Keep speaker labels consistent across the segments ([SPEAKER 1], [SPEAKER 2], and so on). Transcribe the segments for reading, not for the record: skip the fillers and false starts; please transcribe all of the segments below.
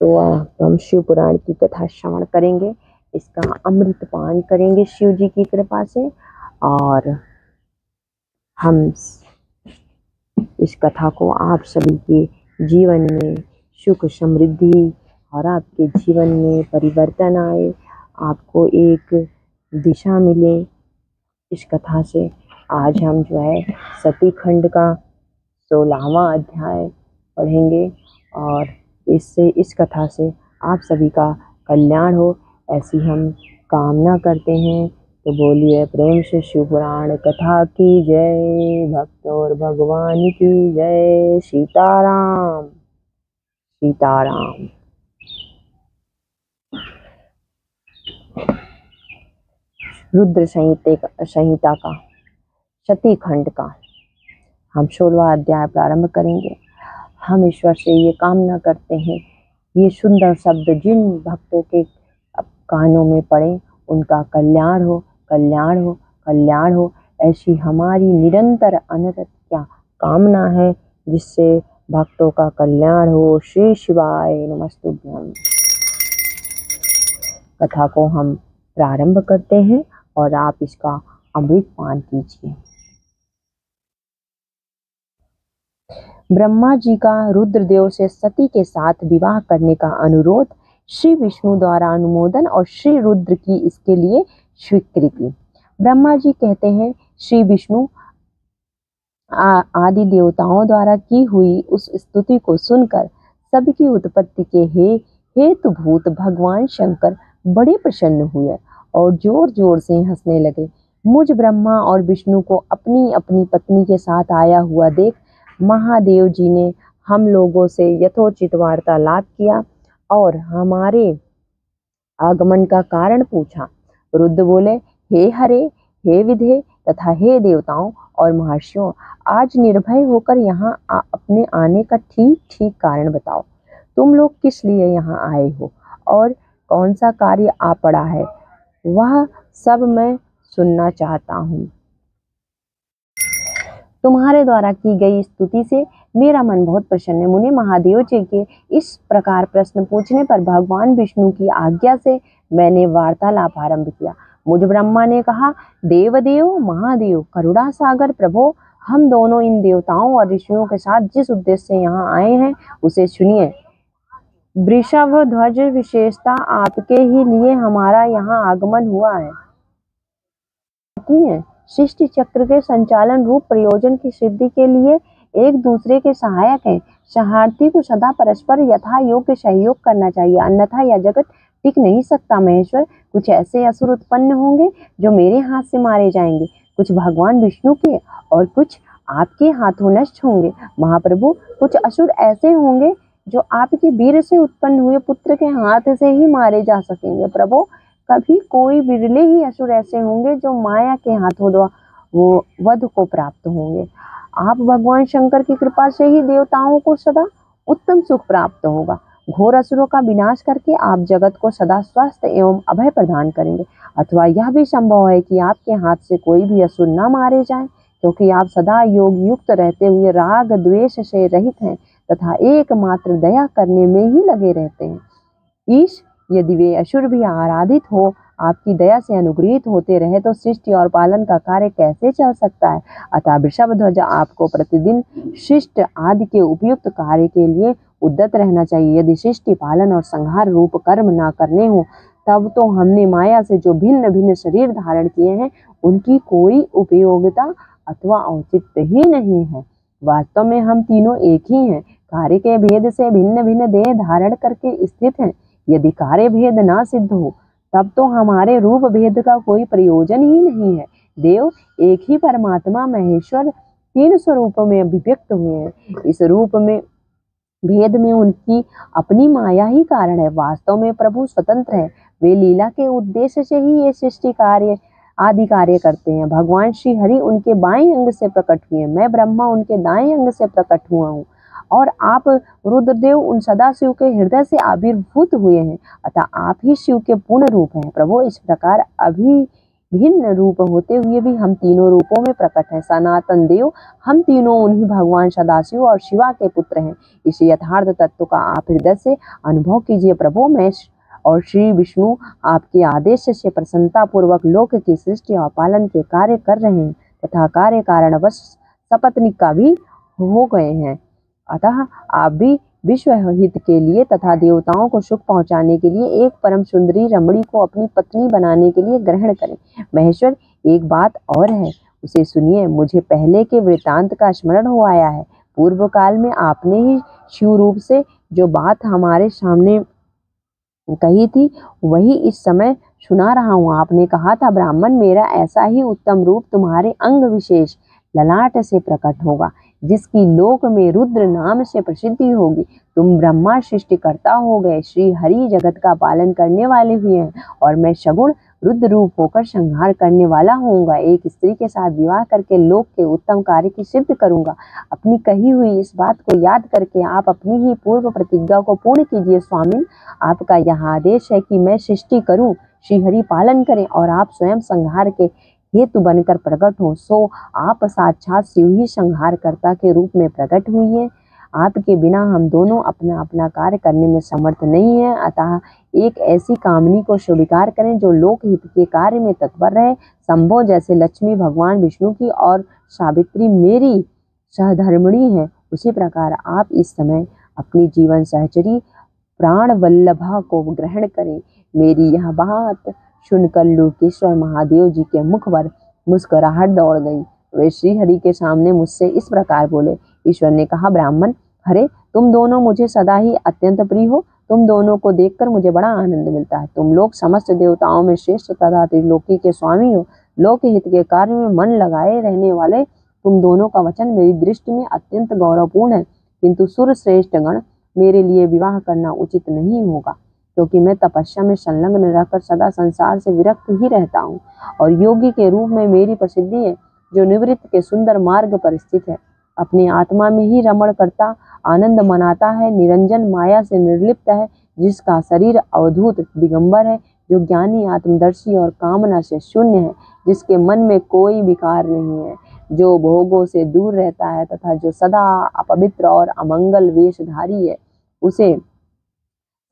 [SPEAKER 1] तो हम शिव पुराण की कथा श्रवण करेंगे, इसका अमृत पान करेंगे शिव जी की कृपा से। और हम इस कथा को आप सभी के जीवन में सुख समृद्धि और आपके जीवन में परिवर्तन आए, आपको एक दिशा मिले इस कथा से। आज हम जो है सती खंड का 16वां अध्याय पढ़ेंगे और इस कथा से आप सभी का कल्याण हो, ऐसी हम कामना करते हैं। तो बोलिए प्रेम से शिव पुराण कथा की जय, भक्त और भगवान की जय। सीताराम सीताराम। रुद्र संहिता का सती खंड का हम 16वां अध्याय प्रारंभ करेंगे। हम ईश्वर से ये कामना करते हैं, ये सुंदर शब्द जिन भक्तों के कानों में पड़े उनका कल्याण हो, कल्याण हो, कल्याण हो। ऐसी हमारी निरंतर अनंत क्या कामना है, जिससे भक्तों का कल्याण हो। श्री शिवाय नमस्तुभ्यं। कथा को हम प्रारंभ करते हैं और आप इसका अमृत पान कीजिए। ब्रह्मा जी का रुद्रदेव से सती के साथ विवाह करने का अनुरोध, श्री विष्णु द्वारा अनुमोदन और श्री रुद्र की इसके लिए स्वीकृति। ब्रह्मा जी कहते हैं, श्री विष्णु आदि देवताओं द्वारा की हुई उस स्तुति को सुनकर सबकी उत्पत्ति के हेतुभूत भगवान शंकर बड़े प्रसन्न हुए और जोर जोर से हंसने लगे। मुझ ब्रह्मा और विष्णु को अपनी अपनी पत्नी के साथ आया हुआ देख महादेव जी ने हम लोगों से यथोचित वार्तालाप किया और हमारे आगमन का कारण पूछा। रुद्र बोले, हे हरे, हे विधे तथा हे देवताओं और महर्षियों, आज निर्भय होकर यहाँ अपने आने का ठीक ठीक कारण बताओ। तुम लोग किस लिए यहाँ आए हो और कौन सा कार्य आ पड़ा है, वह सब मैं सुनना चाहता हूँ। तुम्हारे द्वारा की गई स्तुति से मेरा मन बहुत प्रसन्न है। मुनि महादेव जी के इस प्रकार प्रश्न पूछने पर भगवान विष्णु की आज्ञा से मैंने वार्तालाप आरंभ किया। मुझ ब्रह्मा ने कहा, देवदेव महादेव करुणा सागर प्रभो, हम दोनों इन देवताओं और ऋषियों के साथ जिस उद्देश्य से यहाँ आए हैं उसे सुनिए। वृषभ ध्वज विशेषता आपके ही लिए हमारा यहाँ आगमन हुआ है। सृष्टि चक्र के संचालन रूप प्रयोजन की सिद्धि के लिए एक दूसरे के सहायक हैं। सहार्थी को सदा परस्पर यथा योग्य सहयोग करना चाहिए, अन्यथा यह जगत टिक नहीं सकता। महेश्वर, कुछ ऐसे असुर उत्पन्न होंगे जो मेरे हाथ से मारे जाएंगे, कुछ भगवान विष्णु के और कुछ आपके हाथों नष्ट होंगे। महाप्रभु, कुछ असुर ऐसे होंगे जो आपके वीर से उत्पन्न हुए पुत्र के हाथ से ही मारे जा सकेंगे। प्रभु, कभी कोई बिरले ही असुर ऐसे होंगे जो माया के हाथों वो वध को प्राप्त होंगे। आप भगवान शंकर की कृपा से ही देवताओं को सदा उत्तम सुख प्राप्त होगा। घोर असुरों का विनाश करके आप जगत को सदा स्वस्थ एवं अभय प्रदान करेंगे। अथवा यह भी संभव है कि आपके हाथ से कोई भी असुर न मारे जाए, क्योंकि आप सदा योग युक्त रहते हुए राग द्वेष से रहित हैं तथा एकमात्र दया करने में ही लगे रहते हैं। ईश, यदि वे असुर भी आराधित हो, आपकी दया से अनुग्रहित होते रहे तो सृष्टि और पालन का कार्य कैसे चल सकता है। अतः वृषभ ध्वज, आपको प्रतिदिन शिष्ट आदि के उपयुक्त कार्य के लिए उद्यत रहना चाहिए। यदि सृष्टि पालन और संहार रूप कर्म न करने हो, तब तो हमने माया से जो भिन्न भिन्न शरीर धारण किए हैं उनकी कोई उपयोगिता अथवा औचित्य ही नहीं है। वास्तव में हम तीनों एक ही हैं, कार्य के भेद से भिन्न भिन्न देह धारण करके स्थित हैं। यदि कार्य भेद ना सिद्ध हो, तब तो हमारे रूप भेद का कोई प्रयोजन ही नहीं है। देव, एक ही परमात्मा महेश्वर तीन स्वरूपों में अभिव्यक्त हुए हैं। इस रूप में भेद में उनकी अपनी माया ही कारण है। वास्तव में प्रभु स्वतंत्र है, वे लीला के उद्देश्य से ही ये सृष्टि कार्य आदि कार्य करते हैं। भगवान श्री हरि उनके बाएं अंग से प्रकट हुए, मैं ब्रह्मा उनके दाएं अंग से प्रकट हुआ हूँ और आप रुद्रदेव उन सदाशिव के हृदय से आविर्भूत हुए हैं। अतः आप ही शिव के पूर्ण रूप हैं। प्रभु, इस प्रकार भिन्न रूप होते हुए भी हम तीनों रूपों में प्रकट हैं। सनातन देव, हम तीनों उन्हीं भगवान सदाशिव और शिवा के पुत्र हैं। इस यथार्थ तत्व का आप हृदय से अनुभव कीजिए प्रभु। मैं और श्री विष्णु आपके आदेश से प्रसन्नता पूर्वक लोक की सृष्टि और पालन के कार्य कर रहे हैं तथा कार्य कारणवश सपत्नीक का भी हो गए हैं। अतः आप भी विश्व हित के लिए तथा देवताओं को सुख पहुंचाने के लिए एक परम सुंदरी रमणी को अपनी पत्नी बनाने के लिए ग्रहण करें। महेश्वर, एक बात और है, उसे सुनिए। मुझे पहले के वृत्तांत का स्मरण हो आया है। पूर्व काल में आपने ही शिव रूप से जो बात हमारे सामने कही थी वही इस समय सुना रहा हूँ। आपने कहा था, ब्राह्मण, मेरा ऐसा ही उत्तम रूप तुम्हारे अंग विशेष ललाट से प्रकट होगा, जिसकी लोक में रुद्र नाम से प्रसिद्धि होगी। तुम ब्रह्मा सृष्टिकर्ता हो गए, श्री हरि जगत का पालन करने वाले हुए हैं, और मैं सगुण रुद्र रूप होकर संहार करने वाला होऊंगा। एक स्त्री के साथ विवाह करके लोक के उत्तम कार्य की सिद्ध करूंगा। अपनी कही हुई इस बात को याद करके आप अपनी ही पूर्व प्रतिज्ञा को पूर्ण कीजिए। स्वामी, आपका यह आदेश है कि मैं सृष्टि करूं, श्रीहरि पालन करें और आप स्वयं संहार के हेतु बनकर प्रकट हो। सो आप साक्षात शिव ही संहारकर्ता के रूप में प्रकट हुई है। आपके बिना हम दोनों अपना अपना कार्य करने में समर्थ नहीं है। अतः एक ऐसी कामनी को स्वीकार करें जो लोक हित के कार्य में तत्पर रहे। संभव जैसे लक्ष्मी भगवान विष्णु की और सावित्री मेरी सहधर्मिणी है, उसी प्रकार आप इस समय अपनी जीवन सहचरी प्राण वल्लभा को ग्रहण करें। मेरी यह बात सुनकर लोकेश्वर महादेव जी के मुख पर मुस्कुराहट दौड़ गई। वे श्री हरि के सामने मुझसे इस प्रकार बोले। ईश्वर ने कहा, ब्राह्मण, हरे, तुम दोनों मुझे सदा ही अत्यंत प्रिय हो। तुम दोनों को देखकर मुझे बड़ा आनंद मिलता है। तुम लोग समस्त देवताओं में श्रेष्ठ तथा त्रिलोकी के स्वामी हो। लोक हित के कार्य में मन लगाए रहने वाले तुम दोनों का वचन मेरी दृष्टि में अत्यंत गौरवपूर्ण है, किंतु सुर श्रेष्ठ गण, मेरे लिए विवाह करना उचित नहीं होगा, क्योंकि मैं तपस्या में संलग्न रहकर सदा संसार से विरक्त ही रहता हूँ, और योगी के रूप में मेरी प्रसिद्धि है, जो निवृत्त के सुंदर मार्ग पर स्थित है, अपनी आत्मा में ही रमण करता आनंद मनाता है, निरंजन माया से निर्लिप्त है, जिसका शरीर अवधूत दिगंबर है, जो ज्ञानी आत्मदर्शी और कामना से शून्य है, जिसके मन में कोई विकार नहीं है, जो भोगों से दूर रहता है तथा जो सदा अपवित्र और अमंगल वेशधारी है, उसे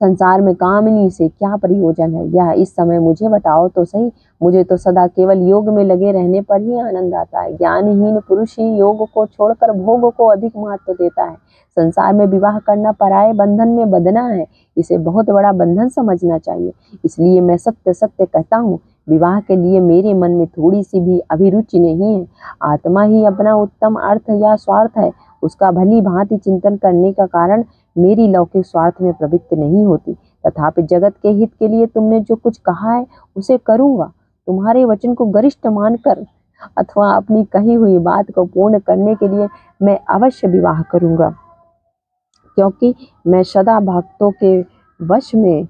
[SPEAKER 1] संसार में कामनी से क्या प्रयोजन है, यह इस समय मुझे बताओ तो सही। मुझे तो सदा केवल योग में लगे रहने पर ही आनंद आता है। ज्ञानहीन पुरुष ही योग को छोड़कर भोग को अधिक महत्व देता है। संसार में विवाह करना पराये बंधन में बंधना है, इसे बहुत बड़ा बंधन समझना चाहिए। इसलिए मैं सत्य सत्य कहता हूँ, विवाह के लिए मेरे मन में थोड़ी सी भी अभिरुचि नहीं है। आत्मा ही अपना उत्तम अर्थ या स्वार्थ है, उसका भली भांति चिंतन करने का कारण मेरी लौकिक स्वार्थ में प्रवृत्ति नहीं होती। तथापि जगत के हित के लिए तुमने जो कुछ कहा है उसे करूँगा। तुम्हारे वचन को गरिष्ठ मानकर अथवा अपनी कही हुई बात को पूर्ण करने के लिए मैं अवश्य विवाह करूँगा, क्योंकि मैं सदा भक्तों के वश में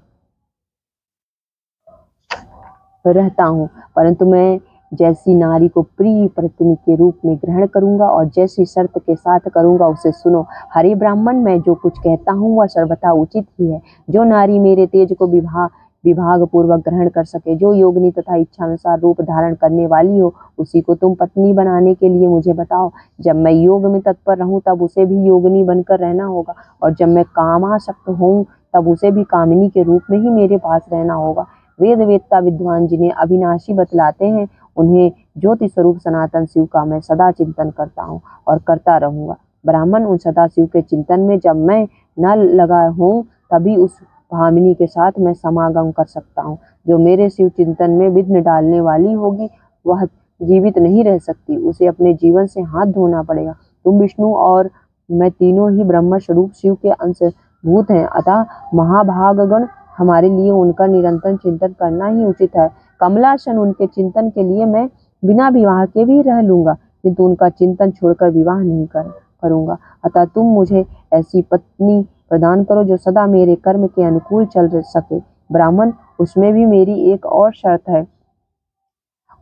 [SPEAKER 1] रहता हूँ, परंतु मैं जैसी नारी को प्रिय पत्नी के रूप में ग्रहण करूंगा और जैसी शर्त के साथ करूंगा उसे सुनो। हरे ब्राह्मण, मैं जो कुछ कहता हूँ वह सर्वथा उचित ही है। जो नारी मेरे तेज को विभाग पूर्वक ग्रहण कर सके, जो योगिनी तथा इच्छानुसार रूप धारण करने वाली हो, उसी को तुम पत्नी बनाने के लिए मुझे बताओ। जब मैं योग में तत्पर रहूं तब उसे भी योगिनी बनकर रहना होगा, और जब मैं कामासक्त हूँ तब उसे भी कामिनी के रूप में ही मेरे पास रहना होगा। वेद वेदता विद्वान जिन्हें अविनाशी बतलाते हैं, उन्हें ज्योति स्वरूप सनातन शिव का मैं सदा चिंतन करता हूँ और करता रहूंगा। ब्राह्मण, उन सदा शिव के चिंतन में जब मैं न लगा हूँ तभी उस भामिनी के साथ मैं समागम कर सकता हूँ। जो मेरे शिव चिंतन में विघ्न डालने वाली होगी वह जीवित नहीं रह सकती, उसे अपने जीवन से हाथ धोना पड़ेगा। तुम विष्णु और मैं तीनों ही ब्रह्म स्वरूप शिव के अंशभूत हैं, अतः महाभागगण हमारे लिए उनका निरंतर चिंतन करना ही उचित है। कमलासन, उनके चिंतन के लिए मैं बिना विवाह के भी रह लूंगा, किंतु उनका चिंतन छोड़कर विवाह नहीं करूंगा। अतः तुम मुझे ऐसी पत्नी प्रदान करो जो सदा मेरे कर्म के अनुकूल चल सके। ब्राह्मण, उसमें भी मेरी एक और शर्त है,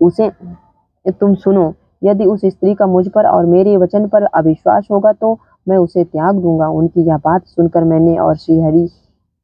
[SPEAKER 1] उसे तुम सुनो। यदि उस स्त्री का मुझ पर और मेरे वचन पर अविश्वास होगा तो मैं उसे त्याग दूंगा। उनकी यह बात सुनकर मैंने और श्रीहरि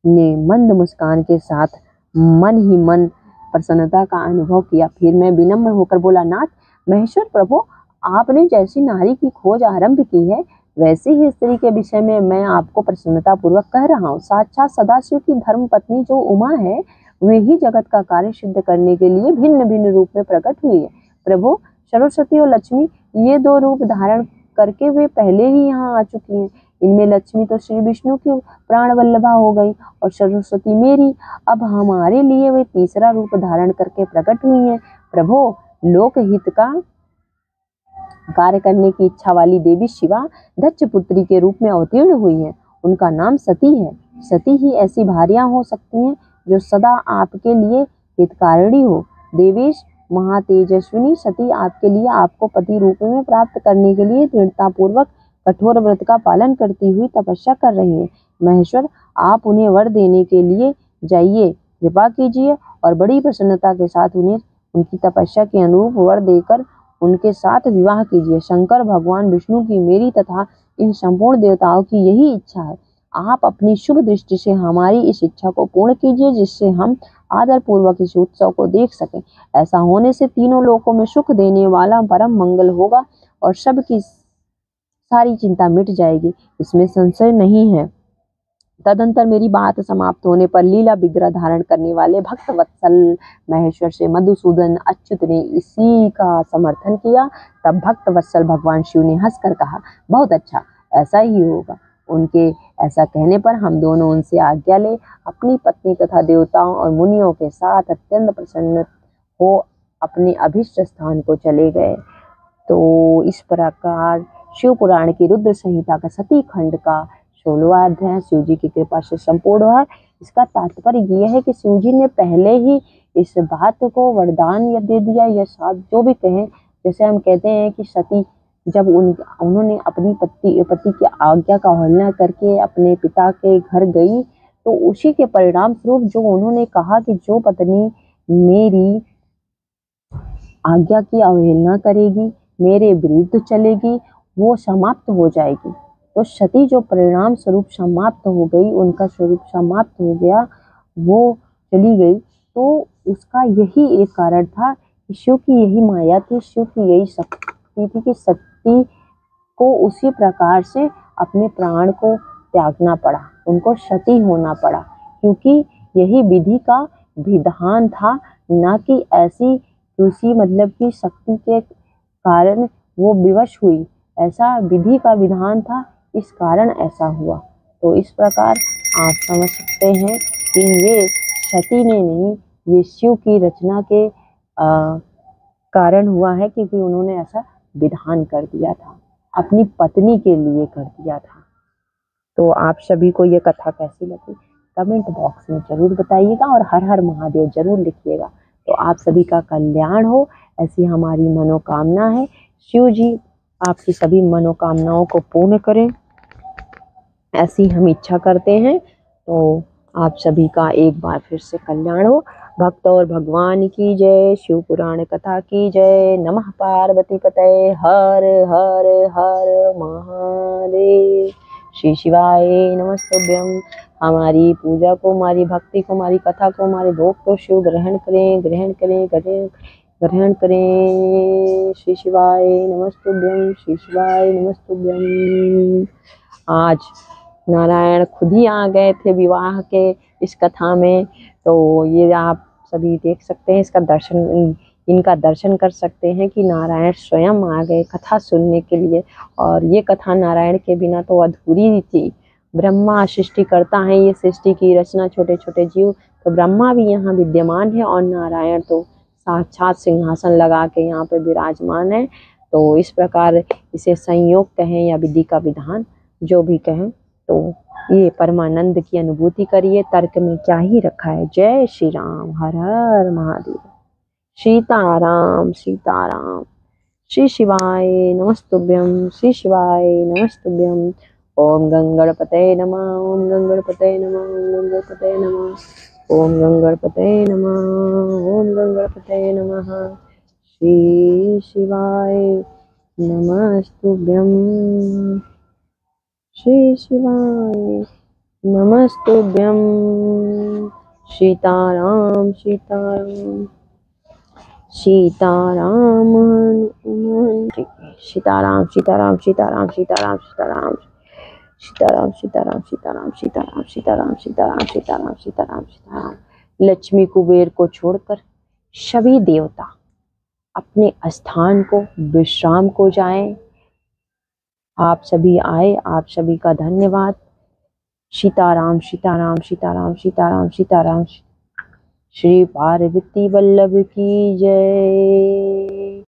[SPEAKER 1] ने मंद मुस्कान के साथ मन ही मन प्रसन्नता का अनुभव किया। फिर मैं विनम्र होकर बोला, नाथ महेश्वर प्रभु, आपने जैसी नारी की खोज आरंभ की है, वैसे ही स्त्री के विषय में मैं आपको प्रसन्नता पूर्वक कह रहा हूँ। साक्षात सदाशिव की धर्म पत्नी जो उमा है, वे ही जगत का कार्य सिद्ध करने के लिए भिन्न भिन्न रूप में प्रकट हुई है। प्रभु, सरस्वती और लक्ष्मी ये दो रूप धारण करके वे पहले ही यहाँ आ चुकी हैं। इनमें लक्ष्मी तो श्री विष्णु की प्राण वल्लभा हो गई और सरस्वती मेरी। अब हमारे लिए वे तीसरा रूप धारण करके प्रकट हुई हैं। प्रभु, लोकहित का कार्य करने की इच्छा वाली देवी शिवा दक्ष पुत्री के रूप में अवतीर्ण हुई है। उनका नाम सती है। सती ही ऐसी भार्यां हो सकती हैं जो सदा आपके लिए हितकारिणी हो। देवेश महातेजस्विनी सती आपके लिए आपको पति रूप में प्राप्त करने के लिए दृढ़ता पूर्वक कठोर व्रत का पालन करती हुई तपस्या कर रही है। महेश्वर, आप उन्हें वर देने के लिए जाइए, कृपा कीजिए और बड़ी प्रसन्नता के साथ उन्हें उनकी तपस्या के अनुरूप वर देकर उनके साथ विवाह कीजिए। शंकर भगवान विष्णु की, मेरी तथा इन संपूर्ण देवताओं की यही इच्छा है। आप अपनी शुभ दृष्टि से हमारी इस इच्छा को पूर्ण कीजिए, जिससे हम आदर पूर्वक इस उत्सव को देख सकें। ऐसा होने से तीनों लोकों में सुख देने वाला परम मंगल होगा और सबकी सारी चिंता मिट जाएगी, इसमें संशय नहीं है। तदंतर मेरी बात समाप्त होने पर लीला विग्रह धारण करने वाले भक्त वत्सल महेश्वर से मधुसूदन अच्युत ने इसी का समर्थन किया। तब भक्त वत्सल भगवान शिव ने हंसकर कहा, बहुत अच्छा, ऐसा ही होगा। उनके ऐसा कहने पर हम दोनों उनसे आज्ञा ले अपनी पत्नी तथा देवताओं और मुनियों के साथ अत्यंत प्रसन्न हो अपने अभीष्ट स्थान को चले गए। तो इस प्रकार शिव पुराण की रुद्र संहिता का सती खंड का 16वां अध्याय शिव जी की कृपा से संपूर्ण हुआ। इसका तात्पर्य यह है कि शिव जी ने पहले ही इस बात को वरदान दे दिया, या साथ जो भी कहें, जैसे हम कहते हैं कि सती जब उन्होंने अपनी पति की आज्ञा का अवहेलना करके अपने पिता के घर गई, तो उसी के परिणाम स्वरूप जो उन्होंने कहा कि जो पत्नी मेरी आज्ञा की अवहेलना करेगी, मेरे विरुद्ध चलेगी, वो समाप्त हो जाएगी। तो सती जो परिणाम स्वरूप समाप्त हो गई, उनका स्वरूप समाप्त हो गया, वो चली गई। तो उसका यही एक कारण था कि शिव की यही माया थी, शिव की यही शक्ति थी कि सती को उसी प्रकार से अपने प्राण को त्यागना पड़ा, उनको सती होना पड़ा, क्योंकि यही विधि का विधान था, ना कि ऐसी किसी मतलब की शक्ति के कारण वो विवश हुई। ऐसा विधि का विधान था, इस कारण ऐसा हुआ। तो इस प्रकार आप समझ सकते हैं कि ये सती ने नहीं, ये शिव की रचना के कारण हुआ है, क्योंकि उन्होंने ऐसा विधान कर दिया था, अपनी पत्नी के लिए कर दिया था। तो आप सभी को ये कथा कैसी लगी कमेंट बॉक्स में जरूर बताइएगा और हर हर महादेव जरूर लिखिएगा। तो आप सभी का कल्याण हो, ऐसी हमारी मनोकामना है। शिव जी आपकी सभी मनोकामनाओं को पूर्ण करें, ऐसी हम इच्छा करते हैं। तो आप सभी का एक बार फिर से कल्याण हो। भक्त और भगवान की जय, शिव पुराण कथा की जय। नमः पार्वती पतये, हर हर हर महादेव। श्री शिवाय नमस्तुभ्यं। हमारी पूजा को, हमारी भक्ति को, हमारी कथा को, हमारे भोग को शिव ग्रहण करें, ग्रहण करें, ग्रहण करें। श्री शिवाय नमस्तुभ्यं, श्री शिवाय नमस्तुभ्यं। आज नारायण खुद ही आ गए थे विवाह के इस कथा में, तो ये आप सभी देख सकते हैं, इसका दर्शन, इनका दर्शन कर सकते हैं कि नारायण स्वयं आ गए कथा सुनने के लिए। और ये कथा नारायण के बिना तो अधूरी थी। ब्रह्मा सृष्टि करता है, ये सृष्टि की रचना छोटे छोटे जीव, तो ब्रह्मा भी यहाँ विद्यमान है और नारायण तो साक्षात सिंहासन लगा के यहाँ पे विराजमान है। तो इस प्रकार इसे संयोग कहें या विधि का विधान जो भी कहें, तो ये परमानंद की अनुभूति करिए। तर्क में क्या ही रखा है। जय श्री राम, हर हर महादेव। सीताराम सीताराम। श्री शिवाय नमस्तुभ्यं, श्री शिवाय नमस्तुभ्यं। ओम गंगणपतये नमः, ओम गंगणपतये नमः, ओम गंगणपतये नमः, ओम गंगणपतये नमः, ओम गंगणपतये नमः। श्री शिवाय नमस्तुभ्यं, श्री शिवाय नमस्तुभ्यं, सीताराम सीताराम सीताराम हनुमान जी की। सीताराम सीताराम सीताराम सीताराम सीताराम सीताराम सीताराम सीताराम सीताराम सीताराम सीताराम सीताराम सीताराम सीताराम। लक्ष्मी कुबेर को छोड़कर सभी देवता अपने स्थान को विश्राम को जाएं। आप सभी आए, आप सभी का धन्यवाद। सीताराम सीताराम सीताराम सीताराम सीताराम। श्री पार्वती वल्लभ की जय।